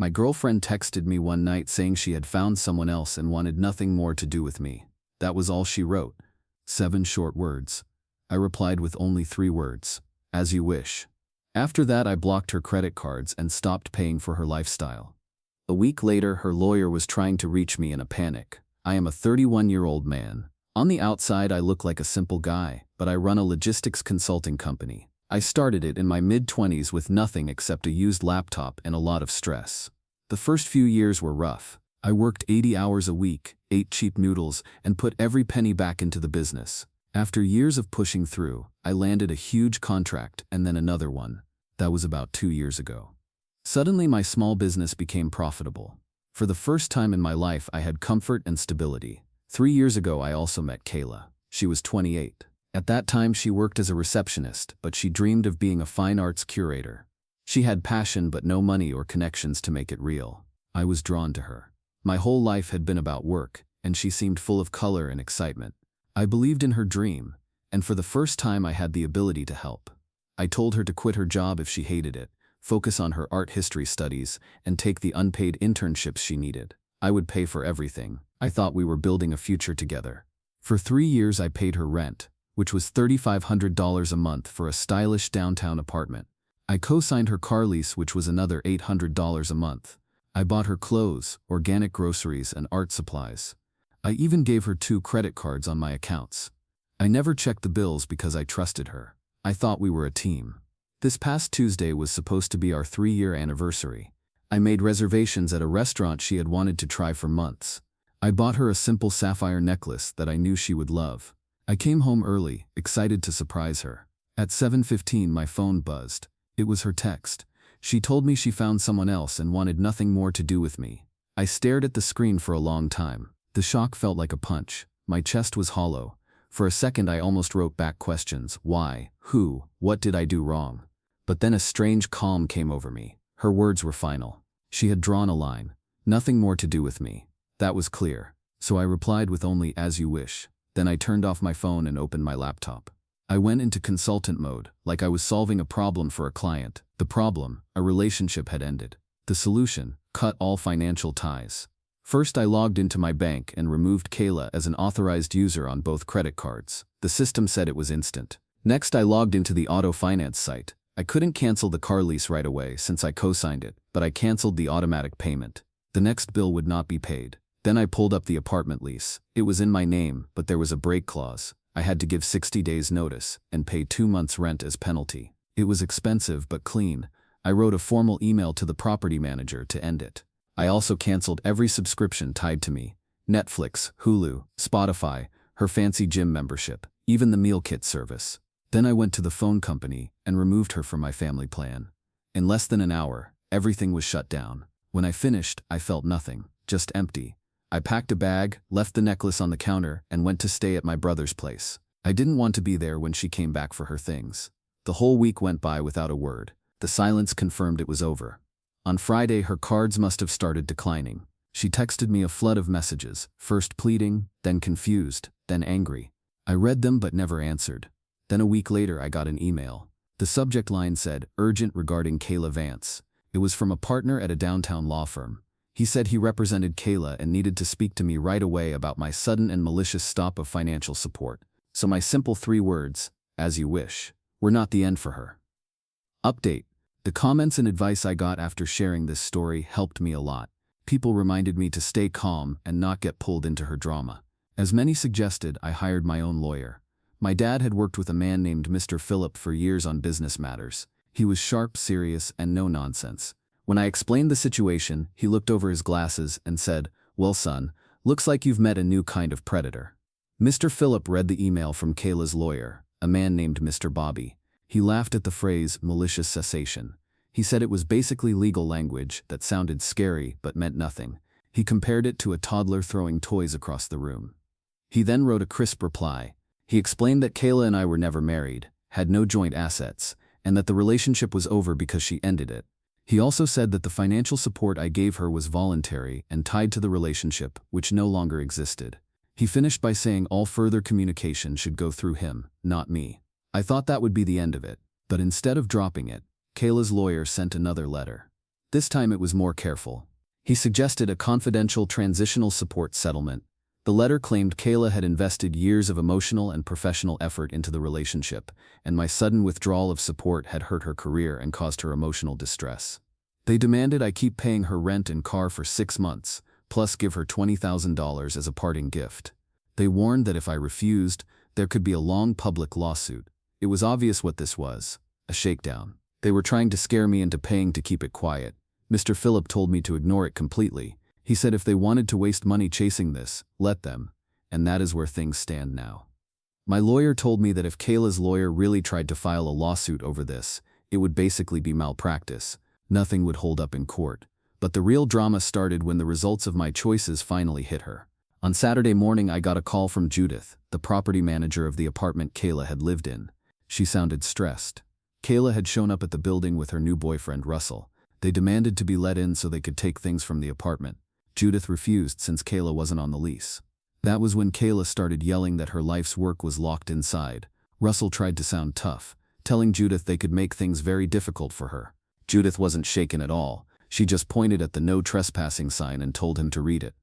My girlfriend texted me one night saying she had found someone else and wanted nothing more to do with me. That was all she wrote. 7 short words. I replied with only 3 words. As you wish. After that, I blocked her credit cards and stopped paying for her lifestyle. A week later, her lawyer was trying to reach me in a panic. I am a 31-year-old man. On the outside, I look like a simple guy, but I run a logistics consulting company. I started it in my mid-20s with nothing except a used laptop and a lot of stress. The first few years were rough. I worked 80 hours a week, ate cheap noodles, and put every penny back into the business. After years of pushing through, I landed a huge contract and then another one. That was about 2 years ago. Suddenly, my small business became profitable. For the first time in my life, I had comfort and stability. 3 years ago, I also met Kayla. She was 28. At that time, she worked as a receptionist, but she dreamed of being a fine arts curator. She had passion but no money or connections to make it real. I was drawn to her. My whole life had been about work, and she seemed full of color and excitement. I believed in her dream, and for the first time I had the ability to help. I told her to quit her job if she hated it, focus on her art history studies, and take the unpaid internships she needed. I would pay for everything. I thought we were building a future together. For 3 years I paid her rent, which was $3,500 a month for a stylish downtown apartment. I co-signed her car lease, which was another $800 a month. I bought her clothes, organic groceries, and art supplies. I even gave her 2 credit cards on my accounts. I never checked the bills because I trusted her. I thought we were a team. This past Tuesday was supposed to be our 3-year anniversary. I made reservations at a restaurant she had wanted to try for months. I bought her a simple sapphire necklace that I knew she would love. I came home early, excited to surprise her. At 7:15, my phone buzzed. It was her text. She told me she found someone else and wanted nothing more to do with me. I stared at the screen for a long time. The shock felt like a punch. My chest was hollow. For a second I almost wrote back questions. Why? Who? What did I do wrong? But then a strange calm came over me. Her words were final. She had drawn a line. Nothing more to do with me. That was clear. So I replied with only "as you wish." Then I turned off my phone and opened my laptop. I went into consultant mode, like I was solving a problem for a client. The problem, a relationship had ended. The solution, cut all financial ties. First, I logged into my bank and removed Kayla as an authorized user on both credit cards. The system said it was instant. Next, I logged into the auto finance site. I couldn't cancel the car lease right away since I co-signed it, but I canceled the automatic payment. The next bill would not be paid. Then I pulled up the apartment lease. It was in my name, but there was a break clause. I had to give 60 days notice and pay 2 months rent as penalty. It was expensive but clean. I wrote a formal email to the property manager to end it. I also canceled every subscription tied to me. Netflix, Hulu, Spotify, her fancy gym membership, even the meal kit service. Then I went to the phone company and removed her from my family plan. In less than an hour, everything was shut down. When I finished, I felt nothing, just empty. I packed a bag, left the necklace on the counter, and went to stay at my brother's place. I didn't want to be there when she came back for her things. The whole week went by without a word. The silence confirmed it was over. On Friday, her cards must have started declining. She texted me a flood of messages, first pleading, then confused, then angry. I read them but never answered. Then a week later, I got an email. The subject line said, "Urgent regarding Kayla Vance." It was from a partner at a downtown law firm. He said he represented Kayla and needed to speak to me right away about my sudden and malicious stop of financial support. So my simple 3 words, "as you wish," were not the end for her. Update. The comments and advice I got after sharing this story helped me a lot. People reminded me to stay calm and not get pulled into her drama. As many suggested, I hired my own lawyer. My dad had worked with a man named Mr. Phillip for years on business matters. He was sharp, serious, and no nonsense. When I explained the situation, he looked over his glasses and said, "Well, son, looks like you've met a new kind of predator." Mr. Phillip read the email from Kayla's lawyer, a man named Mr. Bobby. He laughed at the phrase malicious cessation. He said it was basically legal language that sounded scary but meant nothing. He compared it to a toddler throwing toys across the room. He then wrote a crisp reply. He explained that Kayla and I were never married, had no joint assets, and that the relationship was over because she ended it. He also said that the financial support I gave her was voluntary and tied to the relationship, which no longer existed. He finished by saying all further communication should go through him, not me. I thought that would be the end of it, but instead of dropping it, Kayla's lawyer sent another letter. This time it was more careful. He suggested a confidential transitional support settlement. The letter claimed Kayla had invested years of emotional and professional effort into the relationship, and my sudden withdrawal of support had hurt her career and caused her emotional distress. They demanded I keep paying her rent and car for 6 months, plus give her $20,000 as a parting gift. They warned that if I refused, there could be a long public lawsuit. It was obvious what this was, a shakedown. They were trying to scare me into paying to keep it quiet. Mr. Phillip told me to ignore it completely. He said if they wanted to waste money chasing this, let them, and that is where things stand now. My lawyer told me that if Kayla's lawyer really tried to file a lawsuit over this, it would basically be malpractice. Nothing would hold up in court. But the real drama started when the results of my choices finally hit her. On Saturday morning I got a call from Judith, the property manager of the apartment Kayla had lived in. She sounded stressed. Kayla had shown up at the building with her new boyfriend Russell. They demanded to be let in so they could take things from the apartment. Judith refused since Kayla wasn't on the lease. That was when Kayla started yelling that her life's work was locked inside. Russell tried to sound tough, telling Judith they could make things very difficult for her. Judith wasn't shaken at all. She just pointed at the no trespassing sign and told him to read it.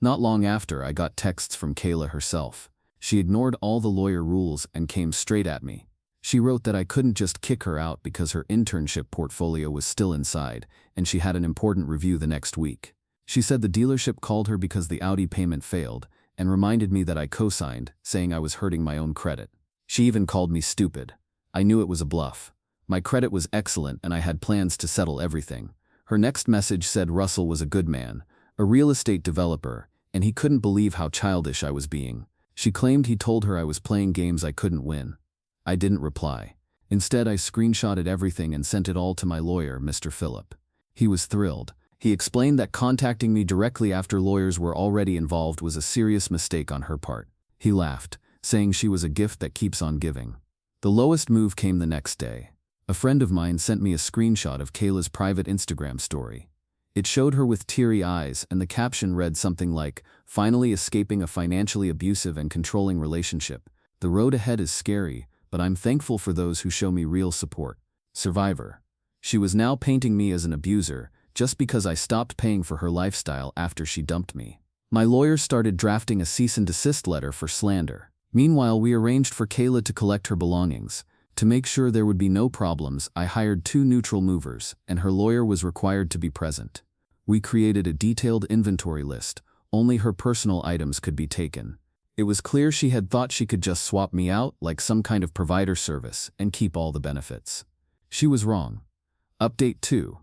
Not long after, I got texts from Kayla herself. She ignored all the lawyer rules and came straight at me. She wrote that I couldn't just kick her out because her internship portfolio was still inside, and she had an important review the next week. She said the dealership called her because the Audi payment failed, and reminded me that I co-signed, saying I was hurting my own credit. She even called me stupid. I knew it was a bluff. My credit was excellent and I had plans to settle everything. Her next message said Russell was a good man, a real estate developer, and he couldn't believe how childish I was being. She claimed he told her I was playing games I couldn't win. I didn't reply. Instead, I screenshotted everything and sent it all to my lawyer, Mr. Phillip. He was thrilled. He explained that contacting me directly after lawyers were already involved was a serious mistake on her part. He laughed, saying she was a gift that keeps on giving. The lowest move came the next day. A friend of mine sent me a screenshot of Kayla's private Instagram story. It showed her with teary eyes, and the caption read something like, "Finally escaping a financially abusive and controlling relationship. The road ahead is scary, but I'm thankful for those who show me real support." Survivor. She was now painting me as an abuser, just because I stopped paying for her lifestyle after she dumped me. My lawyer started drafting a cease and desist letter for slander. Meanwhile, we arranged for Kayla to collect her belongings. To make sure there would be no problems, I hired 2 neutral movers, and her lawyer was required to be present. We created a detailed inventory list. Only her personal items could be taken. It was clear she had thought she could just swap me out like some kind of provider service and keep all the benefits. She was wrong. Update 2.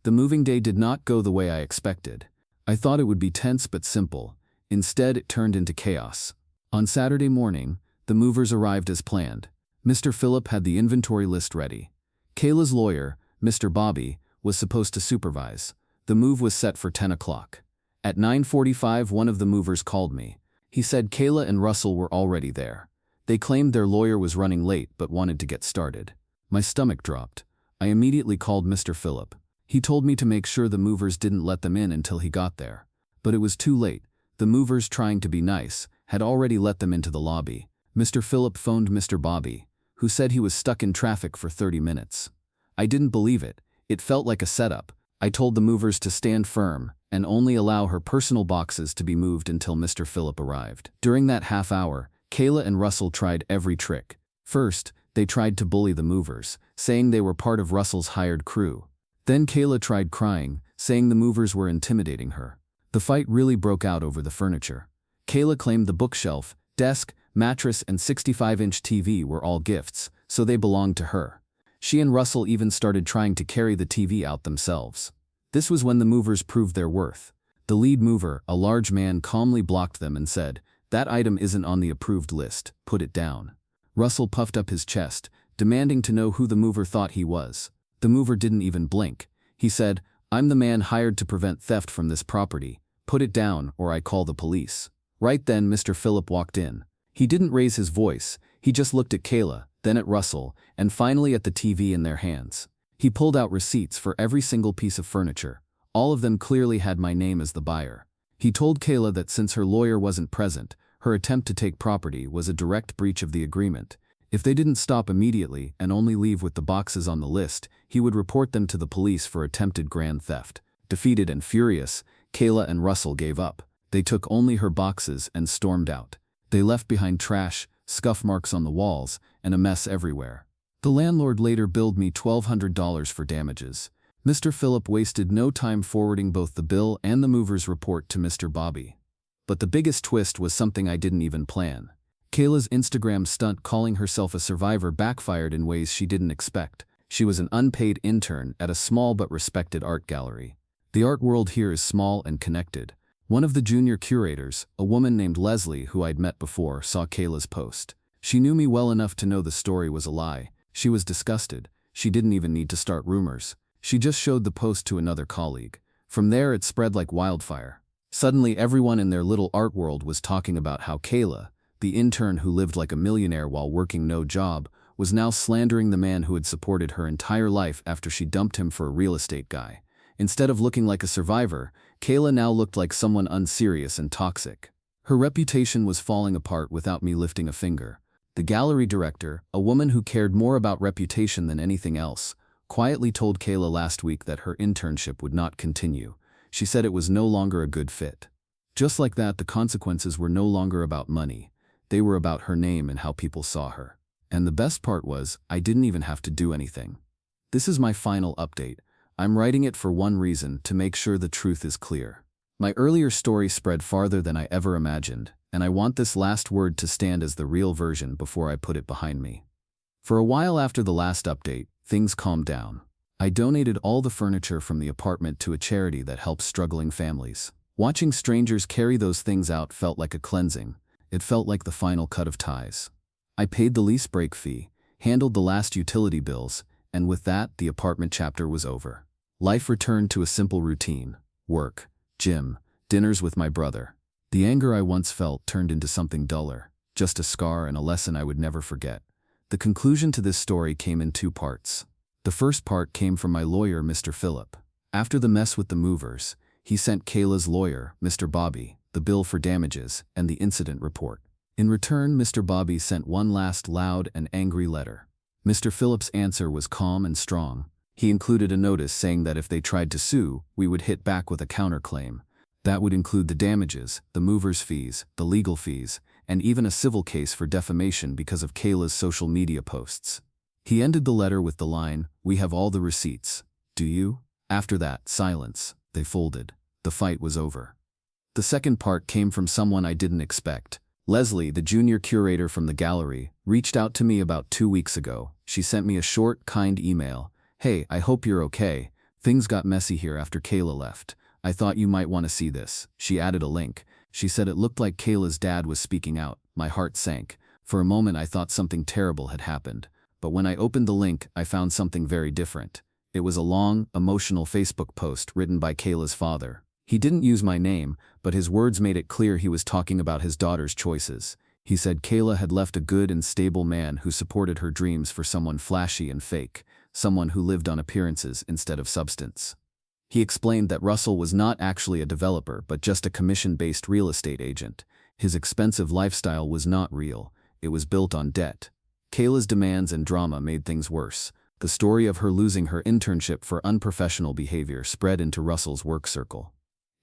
The moving day did not go the way I expected. I thought it would be tense but simple. Instead, it turned into chaos. On Saturday morning, the movers arrived as planned. Mr. Phillip had the inventory list ready. Kayla's lawyer, Mr. Bobby, was supposed to supervise. The move was set for 10 o'clock. At 9:45, one of the movers called me. He said Kayla and Russell were already there. They claimed their lawyer was running late but wanted to get started. My stomach dropped. I immediately called Mr. Phillip. He told me to make sure the movers didn't let them in until he got there. But it was too late. The movers, trying to be nice, had already let them into the lobby. Mr. Phillip phoned Mr. Bobby, who said he was stuck in traffic for 30 minutes. I didn't believe it. It felt like a setup. I told the movers to stand firm and only allow her personal boxes to be moved until Mr. Phillip arrived. During that half hour, Kayla and Russell tried every trick. First, they tried to bully the movers, saying they were part of Russell's hired crew. Then Kayla tried crying, saying the movers were intimidating her. The fight really broke out over the furniture. Kayla claimed the bookshelf, desk, mattress, and 65-inch TV were all gifts, so they belonged to her. She and Russell even started trying to carry the TV out themselves. This was when the movers proved their worth. The lead mover, a large man, calmly blocked them and said, "That item isn't on the approved list, put it down." Russell puffed up his chest, demanding to know who the mover thought he was. The mover didn't even blink. He said, "I'm the man hired to prevent theft from this property. Put it down or I call the police." Right then, Mr. Phillip walked in. He didn't raise his voice. He just looked at Kayla, then at Russell, and finally at the TV in their hands. He pulled out receipts for every single piece of furniture. All of them clearly had my name as the buyer. He told Kayla that since her lawyer wasn't present, her attempt to take property was a direct breach of the agreement. If they didn't stop immediately and only leave with the boxes on the list, he would report them to the police for attempted grand theft. Defeated and furious, Kayla and Russell gave up. They took only her boxes and stormed out. They left behind trash, scuff marks on the walls, and a mess everywhere. The landlord later billed me $1,200 for damages. Mr. Phillip wasted no time forwarding both the bill and the mover's report to Mr. Bobby. But the biggest twist was something I didn't even plan. Kayla's Instagram stunt calling herself a survivor backfired in ways she didn't expect. She was an unpaid intern at a small but respected art gallery. The art world here is small and connected. One of the junior curators, a woman named Leslie who I'd met before, saw Kayla's post. She knew me well enough to know the story was a lie. She was disgusted. She didn't even need to start rumors. She just showed the post to another colleague. From there it spread like wildfire. Suddenly everyone in their little art world was talking about how Kayla, the intern who lived like a millionaire while working no job, was now slandering the man who had supported her entire life after she dumped him for a real estate guy. Instead of looking like a survivor, Kayla now looked like someone unserious and toxic. Her reputation was falling apart without me lifting a finger. The gallery director, a woman who cared more about reputation than anything else, quietly told Kayla last week that her internship would not continue. She said it was no longer a good fit. Just like that, the consequences were no longer about money. They were about her name and how people saw her. And the best part was, I didn't even have to do anything. This is my final update. I'm writing it for one reason, to make sure the truth is clear. My earlier story spread farther than I ever imagined, and I want this last word to stand as the real version before I put it behind me. For a while after the last update, things calmed down. I donated all the furniture from the apartment to a charity that helps struggling families. Watching strangers carry those things out felt like a cleansing. It felt like the final cut of ties. I paid the lease break fee, handled the last utility bills, and with that, the apartment chapter was over. Life returned to a simple routine: work, gym, dinners with my brother. The anger I once felt turned into something duller, just a scar and a lesson I would never forget. The conclusion to this story came in two parts. The first part came from my lawyer, Mr. Phillip. After the mess with the movers, he sent Kayla's lawyer, Mr. Bobby, the bill for damages and the incident report. In return, Mr. Bobby sent one last loud and angry letter. Mr. Phillip's answer was calm and strong. He included a notice saying that if they tried to sue, we would hit back with a counterclaim. That would include the damages, the movers' fees, the legal fees, and even a civil case for defamation because of Kayla's social media posts. He ended the letter with the line, "We have all the receipts. Do you?" After that, silence. They folded. The fight was over. The second part came from someone I didn't expect. Leslie, the junior curator from the gallery, reached out to me about 2 weeks ago. She sent me a short, kind email. "Hey, I hope you're okay. Things got messy here after Kayla left. I thought you might want to see this." She added a link. She said it looked like Kayla's dad was speaking out. My heart sank. For a moment I thought something terrible had happened. But when I opened the link, I found something very different. It was a long, emotional Facebook post written by Kayla's father. He didn't use my name, but his words made it clear he was talking about his daughter's choices. He said Kayla had left a good and stable man who supported her dreams for someone flashy and fake, someone who lived on appearances instead of substance. He explained that Russell was not actually a developer but just a commission-based real estate agent. His expensive lifestyle was not real. It was built on debt. Kayla's demands and drama made things worse. The story of her losing her internship for unprofessional behavior spread into Russell's work circle.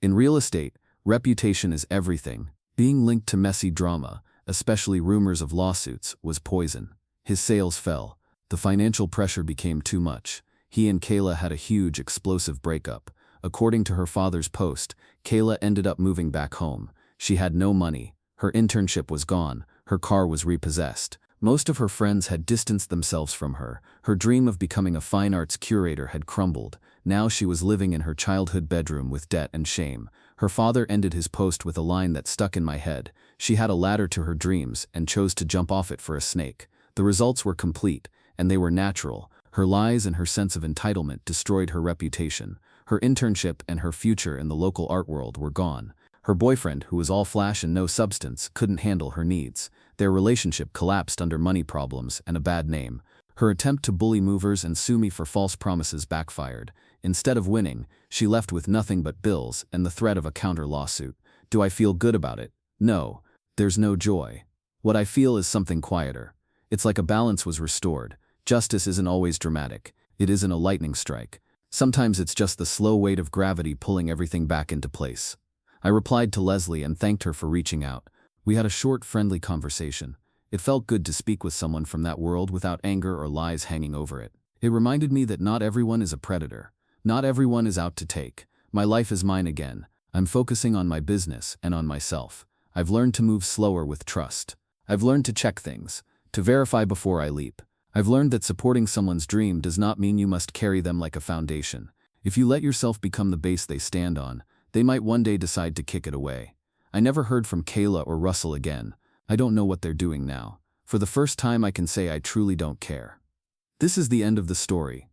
In real estate, reputation is everything. Being linked to messy drama, especially rumors of lawsuits, was poison. His sales fell. The financial pressure became too much. He and Kayla had a huge, explosive breakup. According to her father's post, Kayla ended up moving back home. She had no money. Her internship was gone. Her car was repossessed. Most of her friends had distanced themselves from her. Her dream of becoming a fine arts curator had crumbled. Now she was living in her childhood bedroom with debt and shame. Her father ended his post with a line that stuck in my head. She had a ladder to her dreams and chose to jump off it for a snake. The results were complete, and they were natural. Her lies and her sense of entitlement destroyed her reputation. Her internship and her future in the local art world were gone. Her boyfriend, who was all flash and no substance, couldn't handle her needs. Their relationship collapsed under money problems and a bad name. Her attempt to bully movers and sue me for false promises backfired. Instead of winning, she left with nothing but bills and the threat of a counter lawsuit. Do I feel good about it? No. There's no joy. What I feel is something quieter. It's like a balance was restored. Justice isn't always dramatic. It isn't a lightning strike. Sometimes it's just the slow weight of gravity pulling everything back into place. I replied to Leslie and thanked her for reaching out. We had a short, friendly conversation. It felt good to speak with someone from that world without anger or lies hanging over it. It reminded me that not everyone is a predator. Not everyone is out to take. My life is mine again. I'm focusing on my business and on myself. I've learned to move slower with trust. I've learned to check things, to verify before I leap. I've learned that supporting someone's dream does not mean you must carry them like a foundation. If you let yourself become the base they stand on, they might one day decide to kick it away. I never heard from Kayla or Russell again. I don't know what they're doing now. For the first time I can say I truly don't care. This is the end of the story.